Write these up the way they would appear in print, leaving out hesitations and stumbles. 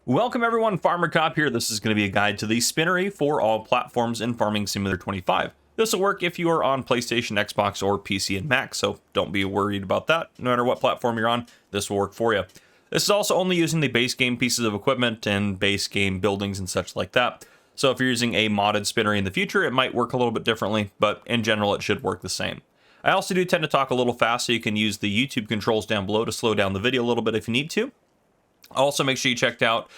Welcome everyone, Farmer Cop here. This is going to be a guide to the Spinnery for all platforms in Farming Simulator 25. This will work if you are on PlayStation, Xbox, or PC and Mac, so don't be worried about that. No matter what platform you're on, this will work for you. This is also only using the base game pieces of equipment and base game buildings and such like that. So if you're using a modded Spinnery in the future, it might work a little bit differently, but in general, it should work the same. I also do tend to talk a little fast, so you can use the YouTube controls down below to slow down the video a little bit if you need to. Also, make sure you check out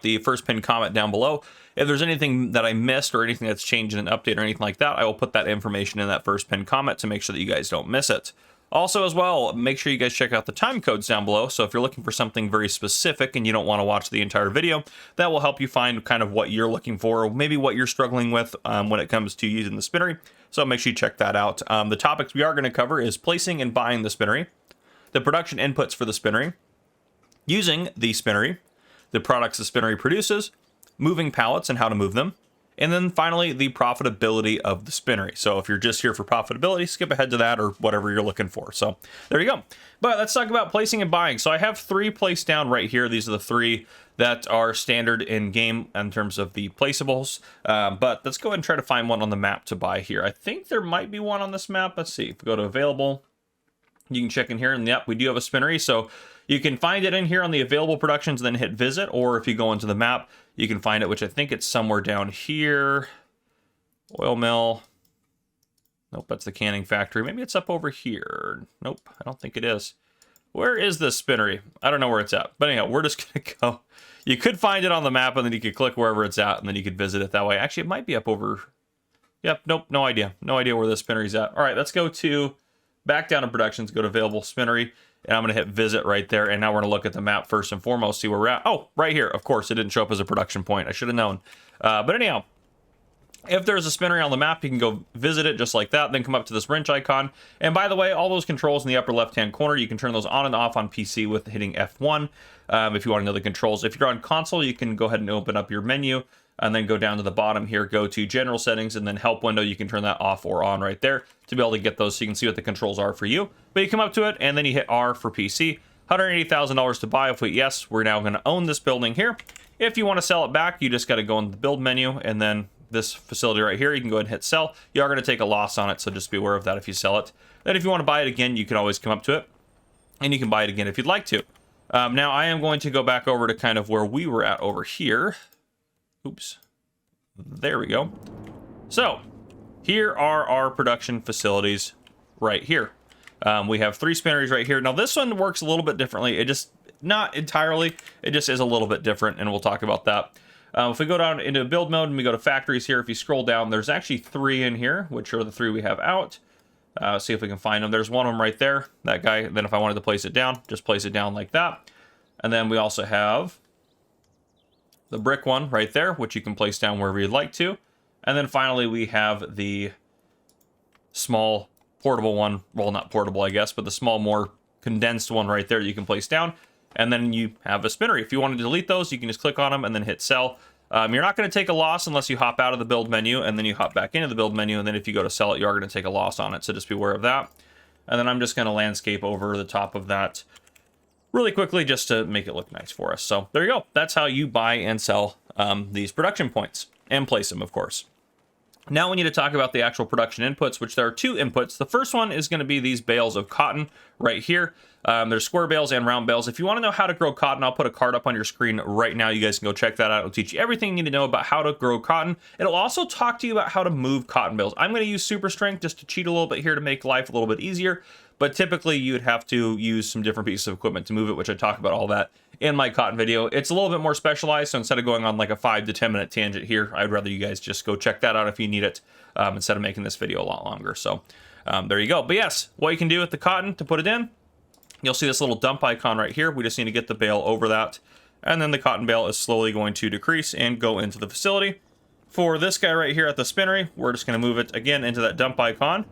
the first pinned comment down below. If there's anything that I missed or anything that's changed in an update or anything like that, I will put that information in that first pinned comment to make sure that you guys don't miss it. Also, as well, make sure you guys check out the time codes down below. So if you're looking for something very specific and you don't want to watch the entire video, that will help you find kind of what you're looking for, or maybe what you're struggling with when it comes to using the Spinnery. So make sure you check that out. The topics we are going to cover is placing and buying the Spinnery, the production inputs for the Spinnery, using the Spinnery, the products the Spinnery produces, moving pallets and how to move them, and then finally the profitability of the Spinnery. So if you're just here for profitability, skip ahead to that or whatever you're looking for. So there you go. But let's talk about placing and buying. So I have three placed down right here. These are the three that are standard in game in terms of the placeables. But let's go ahead and try to find one on the map to buy here. I think there might be one on this map. Let's see. If we go to available, you can check in here, and yep, we do have a Spinnery. So you can find it in here on the available productions and then hit visit, or if you go into the map, you can find it, which I think it's somewhere down here. Oil mill. Nope, that's the canning factory. Maybe it's up over here. Nope, I don't think it is. Where is this Spinnery? I don't know where it's at. But anyhow, we're just going to go. You could find it on the map, and then you could click wherever it's at, and then you could visit it that way. Actually, it might be up over. Yep, nope, no idea. No idea where the Spinnery's at. All right, let's go to back down to productions, go to available Spinnery, and I'm going to hit visit right there. And now we're going to look at the map first and foremost, see where we're at. Oh, right here. Of course, it didn't show up as a production point. I should have known. But anyhow, if there's a Spinnery on the map, you can go visit it just like that, then come up to this wrench icon. And by the way, all those controls in the upper left-hand corner, you can turn those on and off on PC with hitting F1 if you want to know the controls. If you're on console, you can go ahead and open up your menu and then go down to the bottom here, go to general settings, and then help window. You can turn that off or on right there to be able to get those so you can see what the controls are for you. But you come up to it and then you hit R for PC. $180,000 to buy. If we yes, we're now going to own this building here. If you want to sell it back, you just got to go in the build menu, and then this facility right here, you can go ahead and hit sell. You are going to take a loss on it, so just be aware of that if you sell it. Then if you want to buy it again, you can always come up to it and you can buy it again if you'd like to. Now I am going to go back over to kind of where we were at over here. Oops. There we go. So here are our production facilities right here. We have three Spinneries right here. Now this one works a little bit differently. It just, not entirely, it just is a little bit different, and we'll talk about that. If we go down into build mode and we go to factories here, if you scroll down, there's actually three in here, which are the three we have out. See if we can find them. There's one of them right there, that guy. Then if I wanted to place it down, just place it down like that. And then we also have the brick one right there, which you can place down wherever you'd like to. And then finally, we have the small portable one. Well, not portable, I guess, but the small, more condensed one right there you can place down. And then you have a Spinnery. If you want to delete those, you can just click on them and then hit sell. You're not going to take a loss unless you hop out of the build menu and then you hop back into the build menu. And then if you go to sell it, you are going to take a loss on it. So just be aware of that. And then I'm just going to landscape over the top of that really quickly just to make it look nice for us. So there you go. That's how you buy and sell these production points and place them, of course. Now we need to talk about the actual production inputs, which there are two inputs. The first one is going to be these bales of cotton right here. There's square bales and round bales. If you want to know how to grow cotton, I'll put a card up on your screen right now. You guys can go check that out. It'll teach you everything you need to know about how to grow cotton. It'll also talk to you about how to move cotton bales. I'm going to use super strength just to cheat a little bit here to make life a little bit easier. But typically you'd have to use some different pieces of equipment to move it, which I talk about all that in my cotton video. It's a little bit more specialized, so instead of going on like a 5 to 10 minute tangent here, I'd rather you guys just go check that out if you need it, instead of making this video a lot longer. So there you go. But yes, what you can do with the cotton to put it in, you'll see this little dump icon right here. We just need to get the bale over that, and then the cotton bale is slowly going to decrease and go into the facility. For this guy right here at the Spinnery, we're just going to move it again into that dump icon,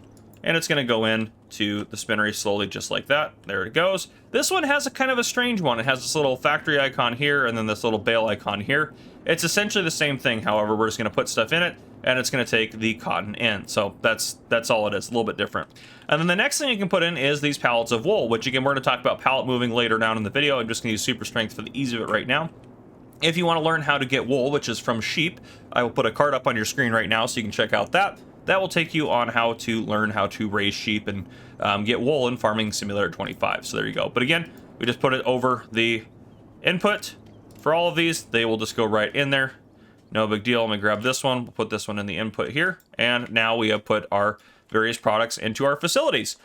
and it's going to go in to the Spinnery slowly just like that. There it goes. This one has a kind of a strange one. It has this little factory icon here and then this little bale icon here. It's essentially the same thing. However, we're just going to put stuff in it and it's going to take the cotton in. So that's all it is, a little bit different. And then the next thing you can put in is these pallets of wool, which again, we're going to talk about pallet moving later down in the video. I'm just going to use super strength for the ease of it right now. If you want to learn how to get wool, which is from sheep, I will put a card up on your screen right now so you can check out that. That will take you on how to learn how to raise sheep and get wool in Farming Simulator 25. So there you go. But again, we just put it over the input. For all of these, they will just go right in there. No big deal. Let me grab this one. We'll put this one in the input here. And now we have put our various products into our facilities.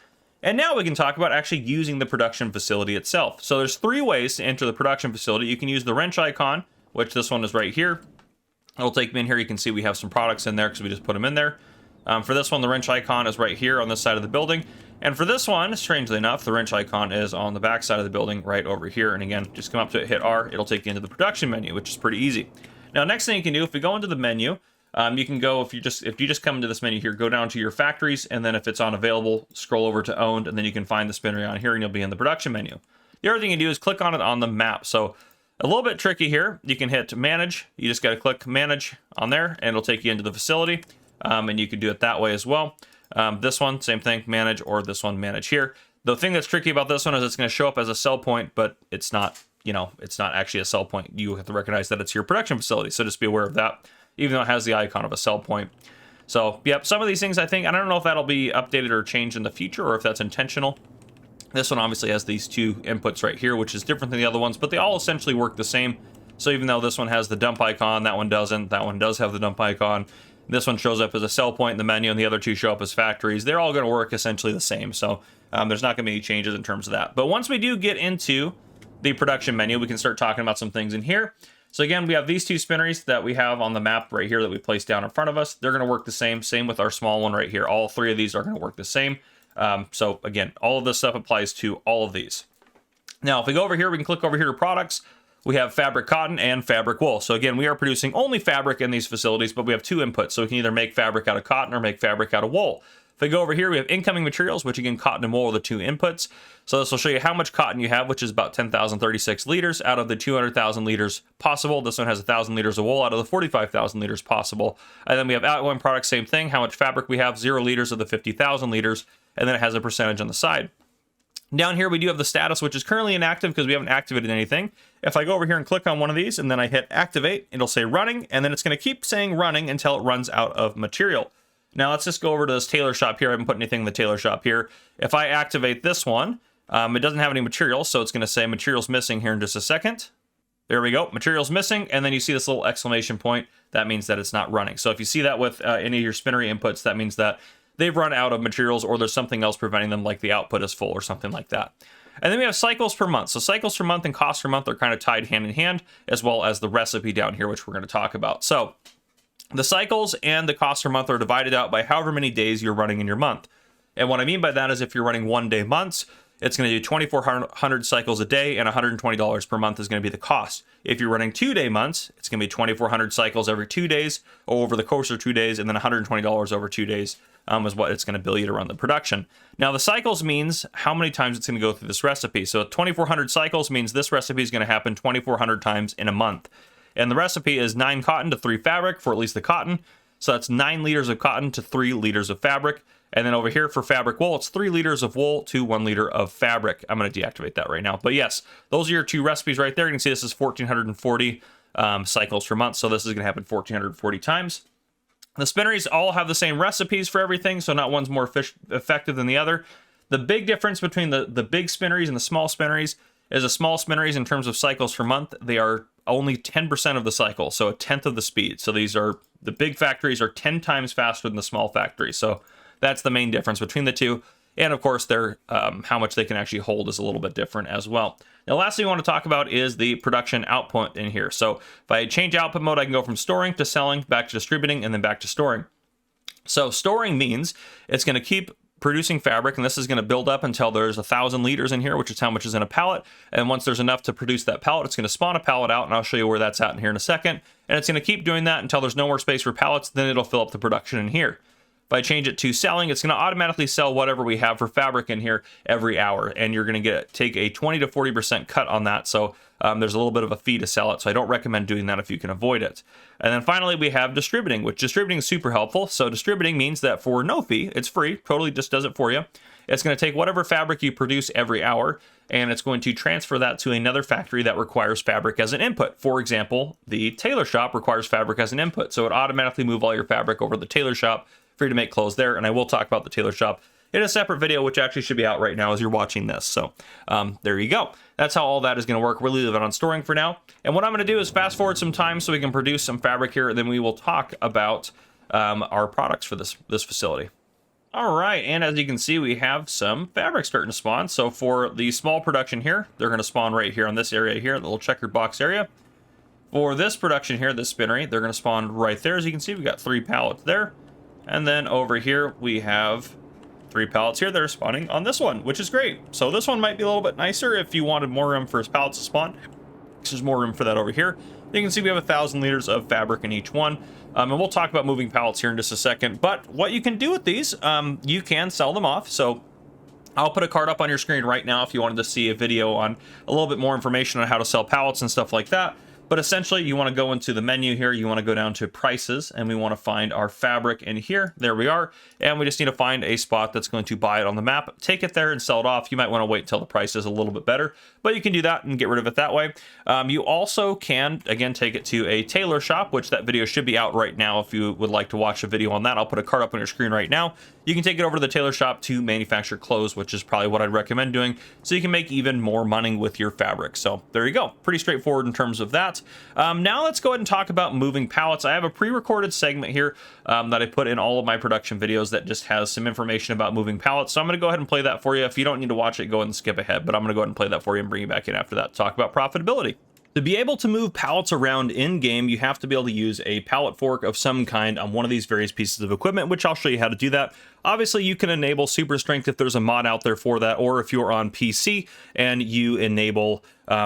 And now we can talk about actually using the production facility itself. So there's 3 ways to enter the production facility. You can use the wrench icon, which this one is right here. It'll take me in here. You can see we have some products in there because we just put them in there. For this one, the wrench icon is right here on this side of the building. And for this one, strangely enough, the wrench icon is on the back side of the building right over here. And again, just come up to it, hit R, it'll take you into the production menu, which is pretty easy. Now, next thing you can do, if we go into the menu, you can go, if you just come into this menu here, go down to your factories, and then if it's on available, scroll over to owned, and then you can find the Spinnery on here, and you'll be in the production menu. The other thing you do is click on it on the map. So a little bit tricky here. You can hit manage. You just got to click manage on there, and it'll take you into the facility, and you can do it that way as well. This one, same thing, manage, or this one, manage here. The thing that's tricky about this one is it's going to show up as a sell point, but it's not, it's not actually a sell point. You have to recognize that it's your production facility, so just be aware of that, even though it has the icon of a sell point. So, yep, some of these things I don't know if that'll be updated or changed in the future or if that's intentional. This one obviously has these 2 inputs right here, which is different than the other ones, but they all essentially work the same. So even though this one has the dump icon, that one doesn't. That one does have the dump icon. This one shows up as a sell point in the menu, and the other 2 show up as factories. They're all going to work essentially the same, so there's not going to be any changes in terms of that. But once we do get into the production menu, we can start talking about some things in here. So again, we have these 2 spinneries that we have on the map right here that we placed down in front of us. They're going to work the same. Same with our small one right here. All 3 of these are going to work the same. So again, all of this stuff applies to all of these. Now, if we go over here, we can click over here to products. We have fabric cotton and fabric wool. So again, we are producing only fabric in these facilities, but we have 2 inputs. So we can either make fabric out of cotton or make fabric out of wool. If we go over here, we have incoming materials, which again, cotton and wool are the 2 inputs. So this will show you how much cotton you have, which is about 10,036 liters out of the 200,000 liters possible. This one has 1,000 liters of wool out of the 45,000 liters possible. And then we have outgoing products, same thing. How much fabric we have, 0 liters of the 50,000 liters. And then it has a percentage on the side. Down here, we do have the status, which is currently inactive because we haven't activated anything. If I go over here and click on one of these and then I hit activate, it'll say running, and then it's going to keep saying running until it runs out of material. Now let's just go over to this tailor shop here. I haven't put anything in the tailor shop here. If I activate this one, it doesn't have any material, so it's going to say materials missing here in just a second. There we go, materials missing, and then you see this little exclamation point. That means that it's not running. So if you see that with any of your Spinnery inputs, that means that they've run out of materials or there's something else preventing them, like the output is full or something like that. And then we have cycles per month. So cycles per month and cost per month are kind of tied hand in hand, as well as the recipe down here, which we're going to talk about. So the cycles and the cost per month are divided out by however many days you're running in your month. And what I mean by that is if you're running 1-day months, it's going to do 2,400 cycles a day, and $120 per month is going to be the cost. If you're running 2-day months, it's going to be 2,400 cycles every 2 days, or over the course of 2 days, and then $120 over 2 days is what it's going to bill you to run the production. Now, the cycles means how many times it's going to go through this recipe. So 2,400 cycles means this recipe is going to happen 2,400 times in a month. And the recipe is 9 cotton to 3 fabric for at least the cotton. So that's 9 liters of cotton to 3 liters of fabric. And then over here for fabric wool, it's 3 liters of wool to 1 liter of fabric. I'm going to deactivate that right now. But yes, those are your 2 recipes right there. You can see this is 1,440 cycles per month. So this is going to happen 1,440 times. The spinneries all have the same recipes for everything, so not one's more effective than the other. The big difference between the big spinneries and the small spinneries is the small spinneries in terms of cycles per month, they are only 10% of the cycle, so a tenth of the speed. So the big factories are 10 times faster than the small factories. So that's the main difference between the two. And of course, how much they can actually hold is a little bit different as well. Now, last thing we want to talk about is the production output in here. So if I change output mode, I can go from storing to selling, back to distributing, and then back to storing. So storing means it's going to keep producing fabric, and this is going to build up until there's 1,000 liters in here, which is how much is in a pallet. And once there's enough to produce that pallet, it's going to spawn a pallet out, and I'll show you where that's at in here in a second. And it's going to keep doing that until there's no more space for pallets, then it'll fill up the production in here. If I change it to selling, it's going to automatically sell whatever we have for fabric in here every hour, and you're going to take a 20 to 40% cut on that. So there's a little bit of a fee to sell it, so I don't recommend doing that if you can avoid it. And then finally, we have distributing, which distributing is super helpful. So distributing means that for no fee, it's free, totally just does it for you. It's going to take whatever fabric you produce every hour, and it's going to transfer that to another factory that requires fabric as an input. For example, the tailor shop requires fabric as an input, so it automatically move all your fabric over to the tailor shop for you to make clothes there. And I will talk about the tailor shop in a separate video, which actually should be out right now as you're watching this. So there you go. That's how all that is going to work. We'll leave it on storing for now. And what I'm going to do is fast forward some time so we can produce some fabric here, and then we will talk about our products for this facility. All right, and as you can see, we have some fabric starting to spawn. So for the small production here, they're going to spawn right here on this area here, the little checkered box area. For this production here, this spinnery, they're going to spawn right there. As you can see, we got 3 pallets there. And then over here, we have 3 pallets here that are spawning on this one, which is great. So this one might be a little bit nicer if you wanted more room for his pallets to spawn. There's more room for that over here. You can see we have 1,000 liters of fabric in each one. And we'll talk about moving pallets here in just a second. But what you can do with these, you can sell them off. So I'll put a card up on your screen right now if you wanted to see a video on a little bit more information on how to sell pallets and stuff like that. But essentially, you want to go into the menu here, you want to go down to prices, and we want to find our fabric in here. There we are. And we just need to find a spot that's going to buy it on the map, take it there and sell it off. You might want to wait until the price is a little bit better, but you can do that and get rid of it that way. You also can, again, take it to a tailor shop, which that video should be out right now if you would like to watch a video on that. I'll put a card up on your screen right now. You can take it over to the tailor shop to manufacture clothes, which is probably what I'd recommend doing, so you can make even more money with your fabric. So there you go. Pretty straightforward in terms of that. Now let's go ahead and talk about moving pallets. I have a pre-recorded segment here that I put in all of my production videos that just has some information about moving pallets. So I'm going to go ahead and play that for you. If you don't need to watch it, go ahead and skip ahead, but I'm going to go ahead and play that for you and bring you back in after that to talk about profitability. To be able to move pallets around in-game, you have to be able to use a pallet fork of some kind on one of these various pieces of equipment, which I'll show you how to do that. Obviously, you can enable super strength if there's a mod out there for that, or if you're on PC and you enable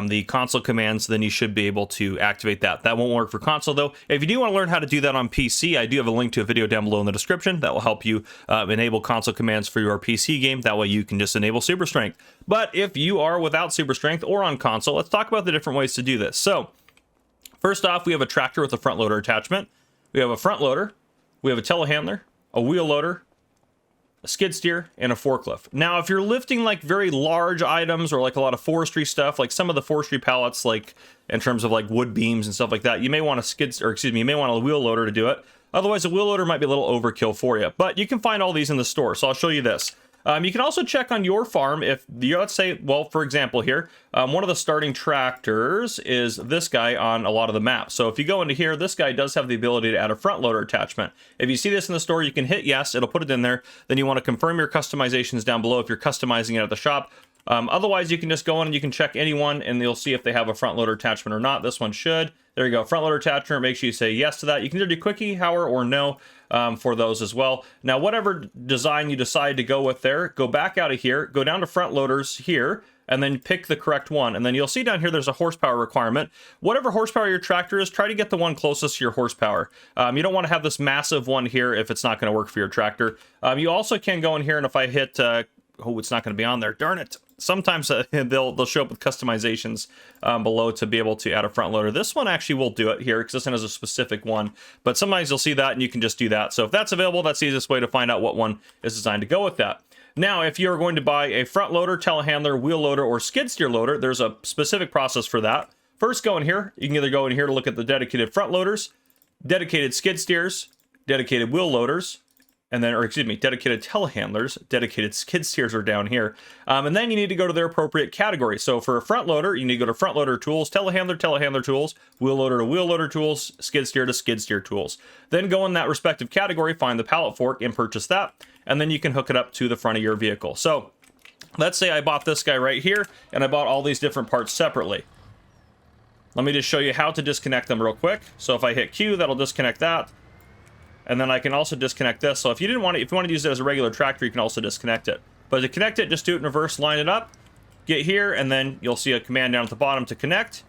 the console commands, then you should be able to activate that. That won't work for console, though. If you do want to learn how to do that on PC, I do have a link to a video down below in the description that will help you enable console commands for your PC game. That way you can just enable super strength. But if you are without super strength or on console, let's talk about the different ways to do this. So first off, we have a tractor with a front loader attachment. We have a front loader. We have a telehandler, a wheel loader, a skid steer, and a forklift. Now, if you're lifting like very large items or like a lot of forestry stuff, like some of the forestry pallets, like in terms of like wood beams and stuff like that, you may want you may want a wheel loader to do it. Otherwise, a wheel loader might be a little overkill for you, but you can find all these in the store. So I'll show you this. You can also check on your farm if, let's say, well, for example here, one of the starting tractors is this guy on a lot of the maps. So if you go into here, this guy does have the ability to add a front loader attachment. If you see this in the store, you can hit yes, it'll put it in there. Then you want to confirm your customizations down below if you're customizing it at the shop. Otherwise, you can just go in and you can check anyone and you'll see if they have a front loader attachment or not. This one should. There you go, front loader attachment. Make sure you say yes to that. You can either do quickie, however, or no for those as well. Now, whatever design you decide to go with there, go back out of here, go down to front loaders here, and then pick the correct one. And then you'll see down here there's a horsepower requirement. Whatever horsepower your tractor is, try to get the one closest to your horsepower. You don't want to have this massive one here if it's not going to work for your tractor. You also can go in here, and if I hit... oh, it's not going to be on there. Darn it. Sometimes they'll show up with customizations below to be able to add a front loader. This one actually will do it here because this one has a specific one, but sometimes you'll see that and you can just do that. So if that's available, that's the easiest way to find out what one is designed to go with that. Now, if you're going to buy a front loader, telehandler, wheel loader, or skid steer loader, there's a specific process for that. First, go in here. You can either go in here to look at the dedicated front loaders, dedicated skid steers, dedicated wheel loaders, and then, or excuse me, dedicated telehandlers, dedicated skid steers are down here. And then you need to go to their appropriate category. So for a front loader, you need to go to front loader tools, telehandler, telehandler tools, wheel loader to wheel loader tools, skid steer to skid steer tools. Then go in that respective category, find the pallet fork and purchase that. And then you can hook it up to the front of your vehicle. So let's say I bought this guy right here and I bought all these different parts separately. Let me just show you how to disconnect them real quick. So if I hit Q, that'll disconnect that. And then I can also disconnect this. So if you want to use it as a regular tractor, you can also disconnect it. But to connect it, just do it in reverse, line it up, get here, and then you'll see a command down at the bottom to connect,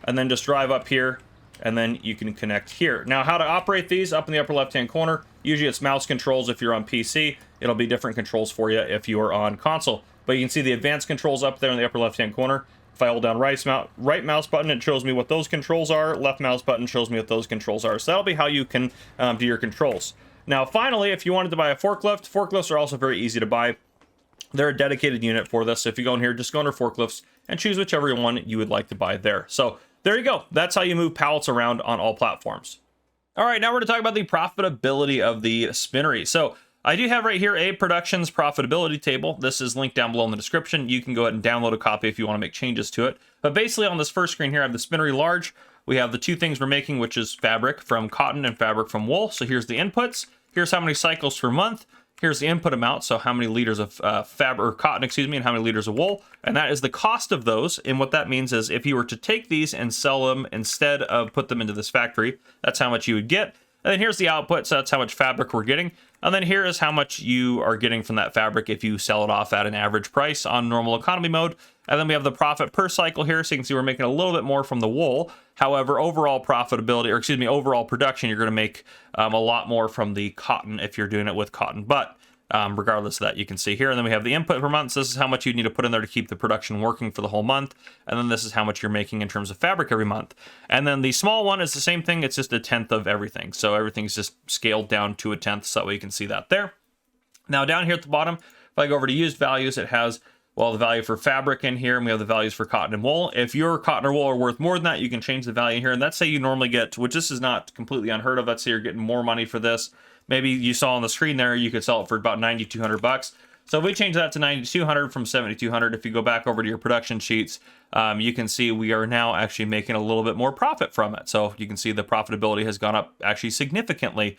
and then just drive up here, and then you can connect here. Now, how to operate these up in the upper left-hand corner, usually it's mouse controls if you're on PC. It'll be different controls for you if you are on console. But you can see the advanced controls up there in the upper left-hand corner. If I hold down right mouse button, it shows me what those controls are. Left mouse button shows me what those controls are. So that'll be how you can do your controls. Now, finally, if you wanted to buy a forklift, forklifts are also very easy to buy. They're a dedicated unit for this. So if you go in here, just go under forklifts and choose whichever one you would like to buy there. So there you go. That's how you move pallets around on all platforms. All right, now we're going to talk about the profitability of the Spinnery. So I do have right here a productions profitability table. This is linked down below in the description. You can go ahead and download a copy if you want to make changes to it. But basically on this first screen here, I have the Spinnery large. We have the two things we're making, which is fabric from cotton and fabric from wool. So here's the inputs. Here's how many cycles per month. Here's the input amount, so how many liters of fabric or cotton, excuse me, and how many liters of wool, and that is the cost of those. And what that means is if you were to take these and sell them instead of put them into this factory, that's how much you would get. And then here's the output, so that's how much fabric we're getting. And then here is how much you are getting from that fabric if you sell it off at an average price on normal economy mode. And then we have the profit per cycle here, so you can see we're making a little bit more from the wool. However, overall profitability, or excuse me, overall production, you're going to make a lot more from the cotton if you're doing it with cotton. But regardless of that, you can see here. And then we have the input per month. So this is how much you need to put in there to keep the production working for the whole month. And then this is how much you're making in terms of fabric every month. And then the small one is the same thing. It's just a tenth of everything. So everything's just scaled down to a tenth. So that way you can see that there. Now down here at the bottom, if I go over to used values, it has, well, the value for fabric in here, and we have the values for cotton and wool. If your cotton or wool are worth more than that, you can change the value here. And let's say you normally get, which this is not completely unheard of, let's say you're getting more money for this. Maybe you saw on the screen there, you could sell it for about $9,200. So if we change that to $9,200 from $7,200, if you go back over to your production sheets, you can see we are now actually making a little bit more profit from it. So you can see the profitability has gone up actually significantly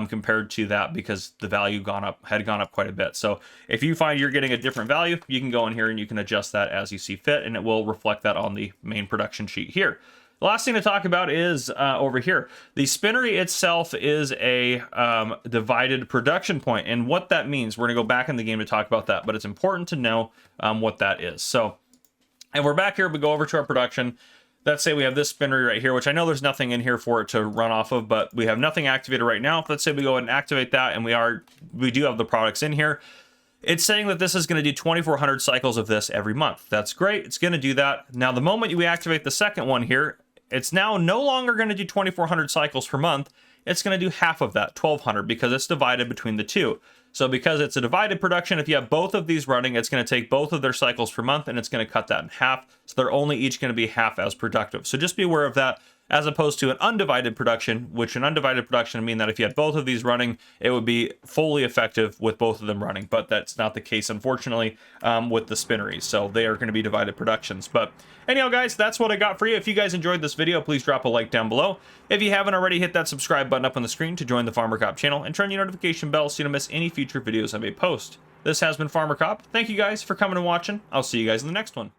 compared to that, because the value had gone up quite a bit. So if you find you're getting a different value, you can go in here and you can adjust that as you see fit, and it will reflect that on the main production sheet here. The last thing to talk about is over here. The Spinnery itself is a divided production point, and what that means, we're going to go back in the game to talk about that, but it's important to know what that is. So, and we're back here, we go over to our production. Let's say we have this Spinnery right here, which I know there's nothing in here for it to run off of, but we have nothing activated right now. Let's say we go ahead and activate that, and we do have the products in here. It's saying that this is going to do 2,400 cycles of this every month. That's great. It's going to do that. Now, the moment we activate the second one here, it's now no longer going to do 2,400 cycles per month. It's going to do half of that, 1,200, because it's divided between the two. So because it's a divided production, if you have both of these running, it's going to take both of their cycles per month, and it's going to cut that in half. So they're only each going to be half as productive. So just be aware of that, as opposed to an undivided production, which an undivided production would mean that if you had both of these running, it would be fully effective with both of them running. But that's not the case, unfortunately, with the Spinneries. So they are going to be divided productions. But anyhow, guys, that's what I got for you. If you guys enjoyed this video, please drop a like down below. If you haven't already, hit that subscribe button up on the screen to join the Farmer Cop channel, and turn your notification bell so you don't miss any future videos I may post. This has been Farmer Cop. Thank you guys for coming and watching. I'll see you guys in the next one.